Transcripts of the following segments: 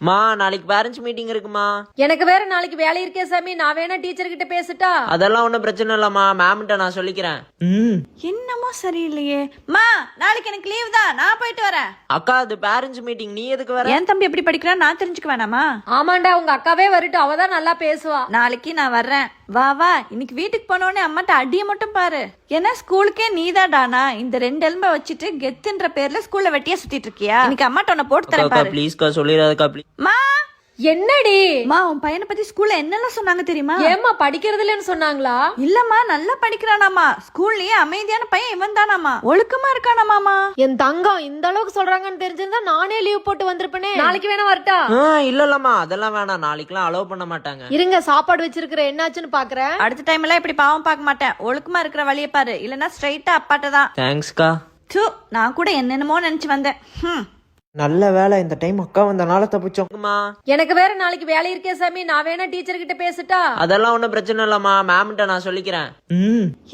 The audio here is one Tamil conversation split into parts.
மா நாளைக்கு பேரண்ட்ஸ் மீட்டிங் இருக்குமா? எனக்கு வேற நாளைக்கு வேலை இருக்கே சாமி. நான் வேணா டீச்சர் கிட்ட பேசிட்டா? அதெல்லாம் ஒண்ணும் பிரச்சனை இல்லம்மா, மேம்கிட்ட நான் சொல்லிக்கிறேன். என்னமோ சரியில்லையே. மா நாளைக்கு எனக்கு லீவ் தான், நான் போயிட்டு வரேன். அக்கா அது பேரண்ட்ஸ் மீட்டிங், நீ எதுக்கு வர? என் தம்பி எப்படி படிக்கிறான் நான் தெரிஞ்சுக்க வேணாமா? ஆமாண்டா, உங்க அக்காவே வரட்டும், அவதான் நல்லா பேசுவா. நாளைக்கு நான் வர்றேன். வா வா, இன்னைக்கு வீட்டுக்கு போனோடனே அம்மாட்ட அடிய மட்டும் பாரு. ஏன்னா ஸ்கூலுக்கே நீதாடானா இந்த 2 எலும்ப வச்சுட்டு கெத்துன்ற பேர்ல ஸ்கூல்ல வெட்டியா சுத்திட்டு இருக்கியா? இன்னைக்கு அம்மாட்ட உன்னை போட்டு தரேன் பாரு. ப்ளீஸ்க்கா சொல்லிடாதக்கா ப்ளீஸ். மா என்னடி? மா உன் பையனை பத்தி ஸ்கூல்ல என்னெல்லாம் சொன்னாங்க தெரியுமா? ஏம்மா படிக்கிறது இல்லைன்னு சொன்னாங்களா? இல்லம்மா நல்லா படிக்கிறானாமா, ஸ்கூல்லயே அமைதியான பையன் இவன் தானாமா, ஒழுக்கமா இருக்கானாமாமா. என் தங்கம் இந்த அளவுக்கு சொல்றாங்கன்னு தெரிஞ்சிருந்தா நானே லீவ் போட்டு வந்திருப்பேனே. நாளைக்கு வேணா வரட்டா? இல்லல்லம்மா அதெல்லாம் வேணாம், நாளைக்குலாம் அலோவ் பண்ண மாட்டாங்க. இருங்க, சாப்பாடு வச்சிருக்கிற என்னாச்சுன்னு பாக்குறேன். அடுத்த டைம் எல்லாம் இப்படி பாவம் பார்க்க மாட்டேன், ஒழுக்கமா இருக்கிற வழியை பாரு, இல்லன்னா ஸ்ட்ரைட்டா அப்பாட்ட தான். தேங்க்ஸ்க்கா. நான் கூட என்னென்னமோ நினைச்சு வந்தேன். நல்ல வேலை இந்த டைம் அக்கா வந்தனால தப்பிச்சோம்மா. எனக்கு வேற நாளைக்கு வேலை இருக்கே சாமி. நான் வேணா டீச்சர் கிட்ட பேசிட்டா? அதெல்லாம் ஒண்ணும் பிரச்சனை இல்லம்மா, மேம்கிட்ட நான் சொல்லிக்கிறேன்.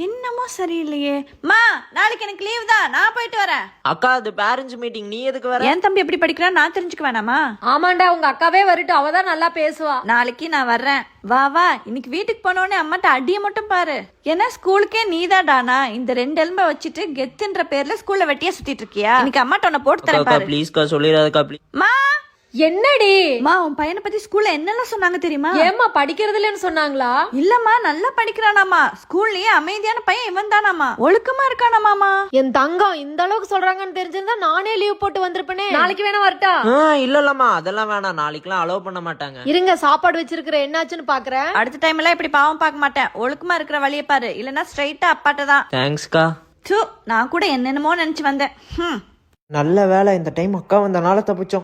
என்னமோ சரியில்லையே. மா நாளைக்கு எனக்கு லீவ் தான், நான் போயிட்டு வரேன். அக்கா அது பேரண்ட்ஸ் மீட்டிங், நீ எதுக்கு வர? என் தம்பி எப்படி படிக்கிறான் நான் தெரிஞ்சுக்க வேணாமா? ஆமாண்டா, உங்க அக்காவே வரட்டும், அவதான் நல்லா பேசுவா. நாளைக்கு நான் வர்றேன். வா வா, இன்னைக்கு வீட்டுக்கு போனோடனே அம்மாட்ட அடிய மட்டும் பாரு. ஏன்னா ஸ்கூலுக்கே நீதாடானா இந்த 2 எலும்ப வச்சுட்டு கெத்துன்ற பேர்ல ஸ்கூல்ல வெட்டியா சுத்திட்டு இருக்கியா? இன்னைக்கு அம்மாட்ட உன்னை போட்டு தரேன் பாரு. ப்ளீஸ்க்கா சொல்லிடாதக்கா ப்ளீஸ். மா என்னடி? மா உன் பையனை பத்தி ஸ்கூல்ல என்னெல்லாம் சொன்னாங்க தெரியுமா? ஏம்மா படிக்கிறது இல்லைன்னு சொன்னாங்களா? இல்லம்மா நல்லா படிக்கிறானாமா, ஸ்கூல்லயே அமைதியான பையன் இவன் தானாமா, ஒழுக்கமா இருக்கானாமாமா. என் தங்கம் இந்த அளவுக்கு சொல்றாங்கன்னு தெரிஞ்சிருந்தா நானே லீவ் போட்டு வந்திருப்பேனே. நாளைக்கு வேணா வரட்டா? இல்லல்லம்மா அதெல்லாம் வேணாம், நாளைக்குலாம் அலோவ் பண்ண மாட்டாங்க. இருங்க, சாப்பாடு வச்சிருக்கிற என்னாச்சுன்னு பாக்குறேன். அடுத்த டைம் எல்லாம் இப்படி பாவம் பார்க்க மாட்டேன், ஒழுக்கமா இருக்கிற வழியை பாரு, இல்லன்னா ஸ்ட்ரைட்டா அப்பாட்ட தான். தேங்க்ஸ்க்கா. நான் கூட என்னென்னமோ நினைச்சு வந்தேன். நல்ல வேலை இந்த டைம் அக்கா வந்தனால தப்பிச்சோம்.